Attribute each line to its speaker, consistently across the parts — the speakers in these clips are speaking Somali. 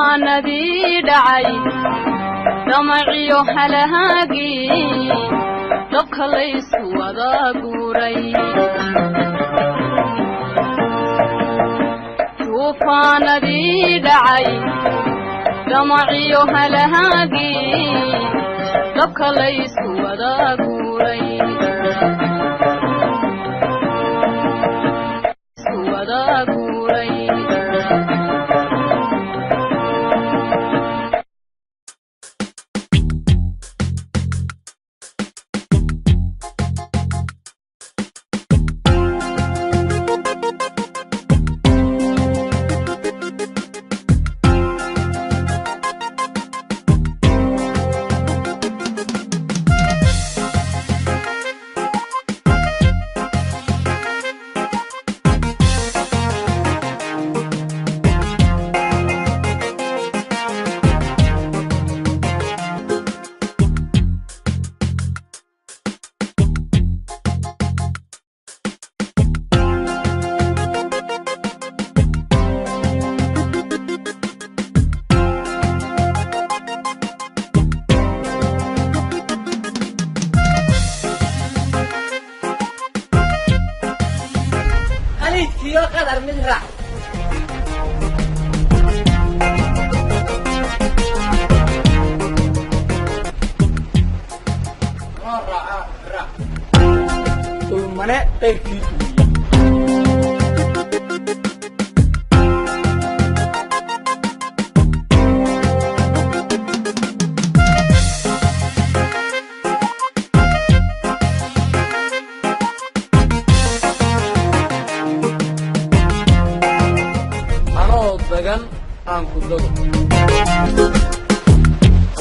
Speaker 1: طوفاندي دعي دمعي حلهاقي دكليس ودا غوري طوفاندي دعي دمعي حلهاقي دكليس ودا غوري ودا غوري
Speaker 2: يا قدر مزرع mana qeybkii dagan aan ku dago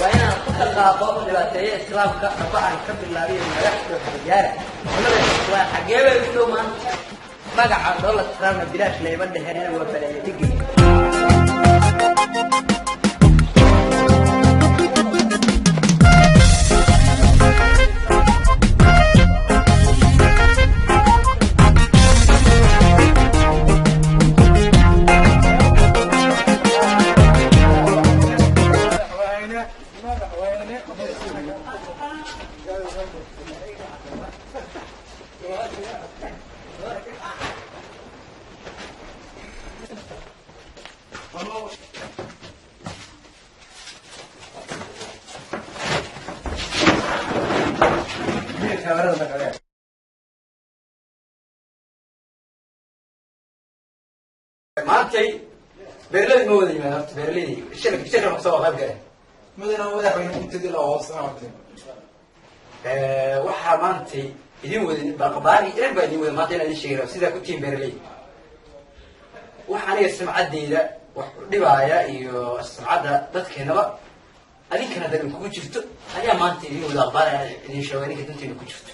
Speaker 2: wayna ku talaabo dhibaatay islaamka aan ka bilaabay madaxda xajaar waa xageeba inuu maan magaca Donald Trump bilaash leeban dhahay waa balaayay maantay beerley ma wada yimaado beerley shirka wax soo qayb galay madana wada xubin intida la hoos saartay waxa maantay idin wada baqbaari in baa idin wada maantay inay sheegay sida ku tiin beerley waxaan ay samcadeeda wax dhibaaya iyo samcada dadkeenaba adinkana dadku ku jirto ayaa maantay idin wada baqbaari idin sheegay in dadkeena ku jirto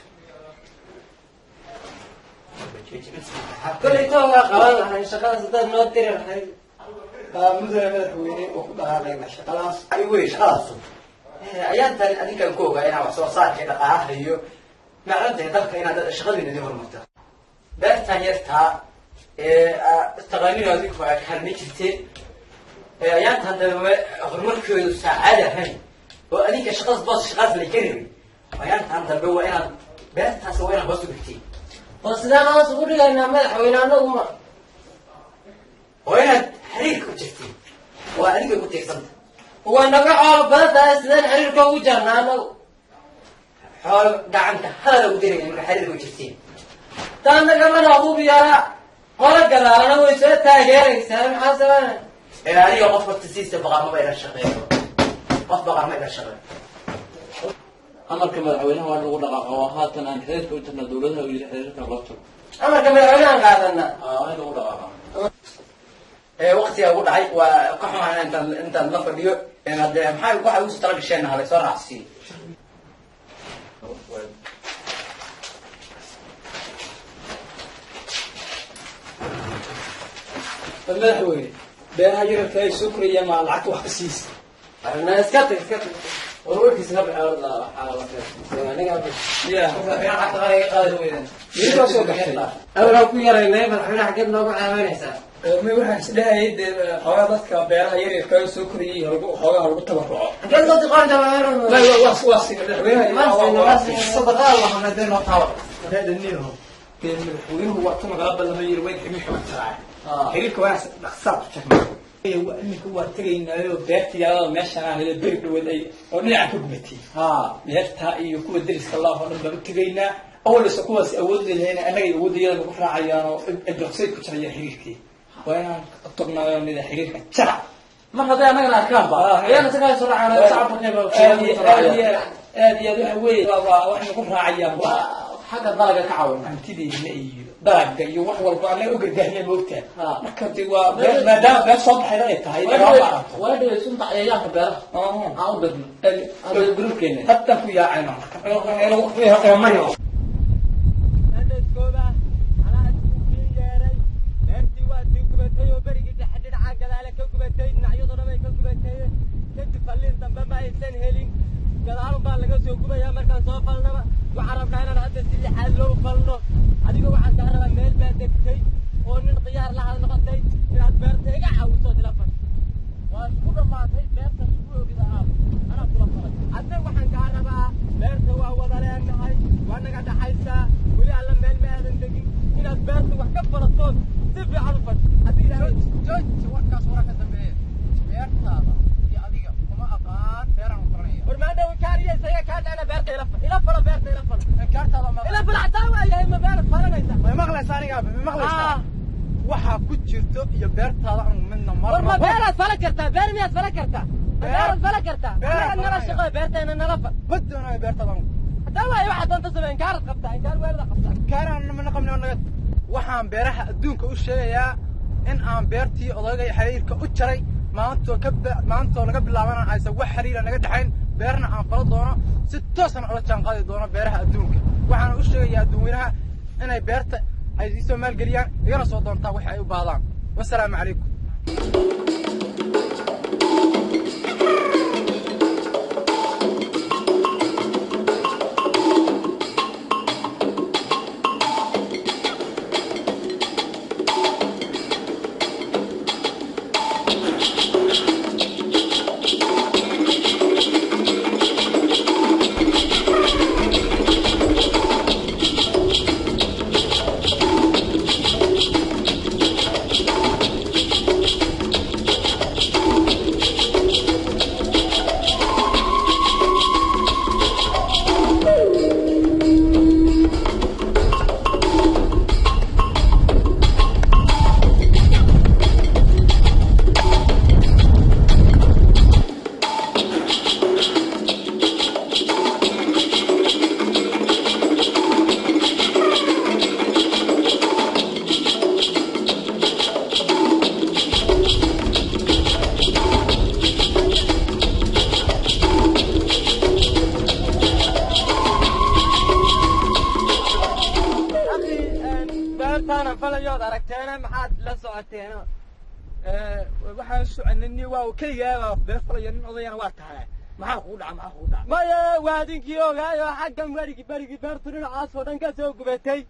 Speaker 2: كل يوم قال أنا شغال صدق نوتر الحين مدري ماذا هويني وخذ هذا المشي خلاص أيوة خلاص أيام تاني أنا كان كوبا أنا وصار كذا قاعد ما عرفت هذاك أنا شغال من اليوم المفتاح بس ثاني يرتاح استغني هذيك فكرني كتير أيام هذا غرمك ساعدة هني وأنيك شخص بس شغال في الكريم أيام هذا هو أنا بس هسوينا بس بكتير وصدق أنا صغير أنا ملح وين أنا وما وين حريق وجهتي وأنا كنت يحصل وأنا قاعد بس لين حريق وجهنا أنا حال دعمت هذا وديري من حريق وجهتي تانا كمان أبو بيارا قال أنا ويسوي تاجر سام حسنا يعني يوم قفت تسيس بقى ما بين الشغل قف بقى ما بين الشغل أمرك مدحوينها waa lagu dhaqaaqo haatan aan xiriirka u tirna dawladda iyo xiriirka qabto amarka madaxweynaha qaadana waa lagu dhaqaaqo waqtiga ugu dhacay waa ka xumaan inta la fadhiyo maxay waxa uu tala gasheen hal soo raacsi madaxweyne beeraha yarka ay soo koriyaan ma lacag wax ka siis ana iska tag وروركي سنب عرض لا حالة أنا قاعد يا أنا حتى غير قادر وين يرجع شو بحكي أنا لو كنت يرى النايم الحين حكينا نوع عامل حساب
Speaker 3: ما يروح سلاها يد حوادث كبيرها يري كاي سكري حوادث هرب تبرع
Speaker 2: كيف تصدقون تبعهم
Speaker 3: لا واس
Speaker 2: ما صدق الله ما ندير له طاوع
Speaker 3: هذا النيل كان مدحوينه وقت ما قلب لما يري وين حمي حمد سرعه حريك واس خصاب شكله هو انك هو تغينايو beertiyaada meeshan aan la bir dhawaday oo dhinaca ku gubatay beerta iyo kuwa dariska Allah oo dhan baa tagaynaa awal soo kuwaas awood leeyeen anaga awoodayada ku raacayaan oo idrqsay ku jiraya xiriirkii وأنا أطلنا من الحرير شرع
Speaker 2: ما هذا أنا أركان بقى أنا سكان سرعة أنا صعب
Speaker 3: هذه هذا هوي وإحنا كنا عيان
Speaker 2: حاجة درجة تعاون
Speaker 3: أنتدي نأي درجة يوح والبعض أقدر جهنم موتة كنت ما دام بس صبح رأيت هاي
Speaker 2: ولا يسون أيام بره عودة هذا الجروب كنا
Speaker 3: حتى في عنا فيها مايو
Speaker 4: قالوا بقى لقوا سوقوا يا مركز صوفلنا وعرفنا أنا هذا اللي حلو فلنا هذيك واحد قرر ميل بدكتي ونن قيار لها نقطتي من البرد هيك عاوزت تلفن وشكون ما تهي برد سوقوا كذا أنا أقول لك هذا واحد قرر بقى برد هو ضلع النهاي وأنا قاعد حيسا ولي على ميل ما عندي من البرد وحكفر الصوت تبي عرفت هذيك جوج وقع صورة كذا برد هذا برماده وكاريه سيا كان انا بارت الى فلا بارت الى فلا كارت هذا ما الى فلا عتاوى يا اما بارت فلانيسا ما مغلس aniga ما مغلس waxa ku jirto iyo beertaada aan midna mar ma beerad fala kartaa beer miyaad fala kartaa beerad fala kartaa nala shaqo beerteena nala fa badana beertaada hadawa waxa doonta sameyn kaarad qabtaa intaan weerada qabtaa kaaraan ma naqamno naga waxaan beeraha adduunka u sheegayaa in aan beertii odayga xiriirka u jaray maanta laga bilaabana aysan wax xiriir naga dhaxayn beerna aan fala doono si toos ah oo jaan qaadi doono beeraha adduunka waxaan u sheegayaa dadweynaha inay beerta ay soo maal galiyaan igana soo doontaa wax ay u baahdaan wassalaamu calaykum waxaan soconay waa kaliya beer falayan odayana waa tahay maxaa ku dhaca maya waadinkii ogaayo xaggan warigi beertuna caasoo dhan ka soo gubatay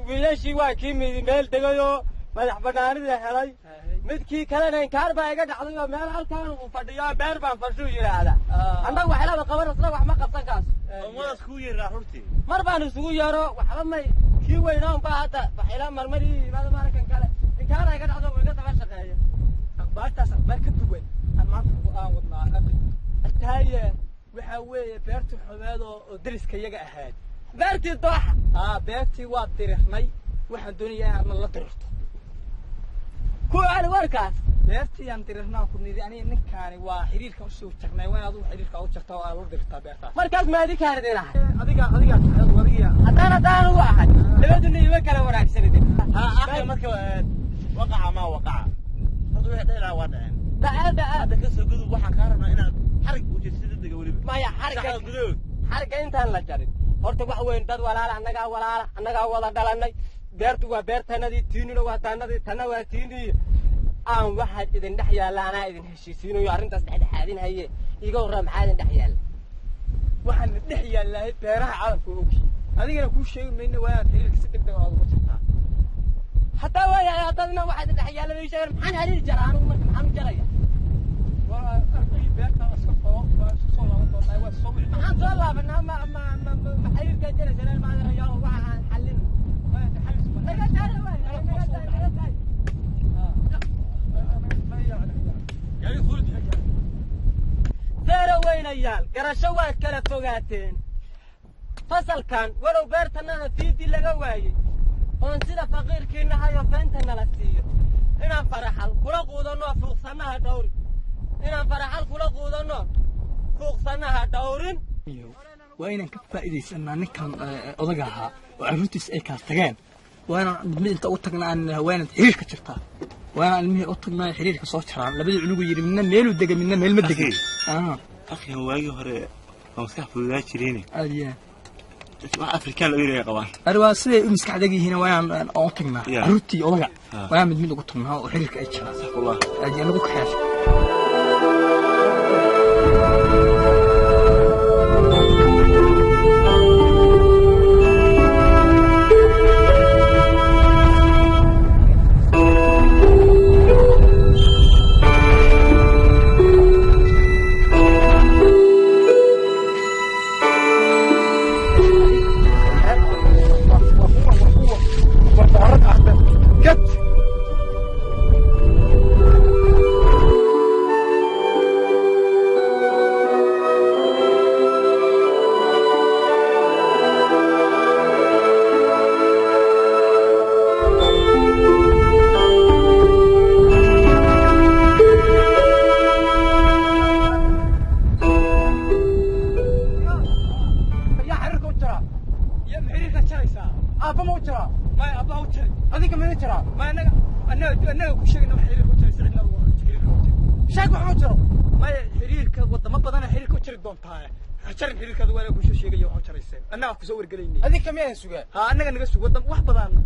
Speaker 4: wiilashii waa kii meel degayo madax banaanida helay midkii kalena inkaar baa iga dhacday oo meel halkaan uu fadhiyo beer baan fashuu yiraahda annaga waxlaaba qaban asna wax ma qabsan kaas
Speaker 5: umadaas ku yeeraa hortii
Speaker 4: mar baan isugu yeero waxba may kii weynaan baa hadda waxila marmari imaada markan kale inkaar iga dhacdo oo iga daba shaqeeyo akhbaartaas akhbaar ka duwan aan maanta aan wadnaa ataaye waxa weeye beertu xumeed oo dariska iyaga ahayd beertii dooxa beertii waa dirirnay waxaan doonayaa in la dirirto ku aan warkaas beertii aan dirirnaa ku nidi aniga ninkaani waa xiriirka u soo tagnay waa aad u xiriirka u jirtaa oo aad u dirtaa beerta markaas ma adii kaardinahay adiga hadaan u ahay labaduna iwa kala wanaagsanid
Speaker 5: akhi marka waqaca ma waqaca hadu wax dheeraa waa dhaceen hada ka soo gudub waxa ka rabnaa inaad xarig u jirtid degdeg waliba
Speaker 4: maya xariga intaan la jarin horta wax weyn dad walaala annaga wada dhalanay beertu waa beertanadii tiinina waa taanadii tana waa tiinii aan waxaad idin dhex yaalla anaa idin heshiisiinayo arrintaas dhexdhexaadin haye iga warraa maxaa idin dhex yaalla waxaan dhex yaallahay beeraha caalamka ogi adigana kuu sheegi mayna waa inaad xiriirka si degdeg aad uga jirtaa hataa waayahay haddadna waxaad dhex yaalla bay sheegan maxaan xiriir jaraa anigu marka maxaan u jaraya waa arkay beertaan iska qoro waa isku soo laaban doonaa waa soo wici maxaan soo laabanaa ma xiriirkaa jaraysanaan maadarayaalo waxa aan xallin naga taara waay beero weynayaal garasho waad kala fogaateen fasalkan walow beertanana fiidii laga waayey oon sida faqiirkiina hayo feenta nala siiyo inaan faraxal kula quudanno fuuqsannaha dhowrin inaan faraxal kula quudanno fuuqsannaha dhowrin
Speaker 3: waa inaan ka faa'iidaysanaa ninkan odaga ahaa oo carruurtiis ay kala tageen waa inaan mid inta u tagnaa aan waa inaad xiriirka jirtaa waa inaan ilmihii u tagnaa xiriirka soo jaraan labadii cunugu yidhi midna meeluu degay midna meel ma degay
Speaker 5: akhiyan waagii hore waa maskax fududaa jireen
Speaker 3: aadiyaa
Speaker 5: wax afrikaan loo yidhaha qabaan
Speaker 3: ari waa siday u maskaxdag yihiin waa inaan u tagnaa carruurtii odaga waa inaan mid ugu tagnaa oo xiriirka ay jiraan
Speaker 5: saxullah
Speaker 3: aadiyaa nagu kaxeesha
Speaker 4: أذيك كم يعني سجى؟ أنا جا نجس وده واحد بدان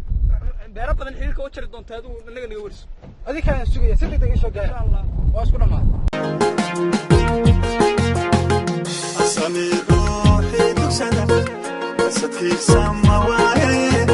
Speaker 4: بيرا بدان حيل كوتش ردون تادو أنا جا نجورس أذيك كم يعني سجى؟ سبت تيجي شجع إن شاء الله وأشكر ما
Speaker 6: أسامي روحي تكسر بس في سما وعي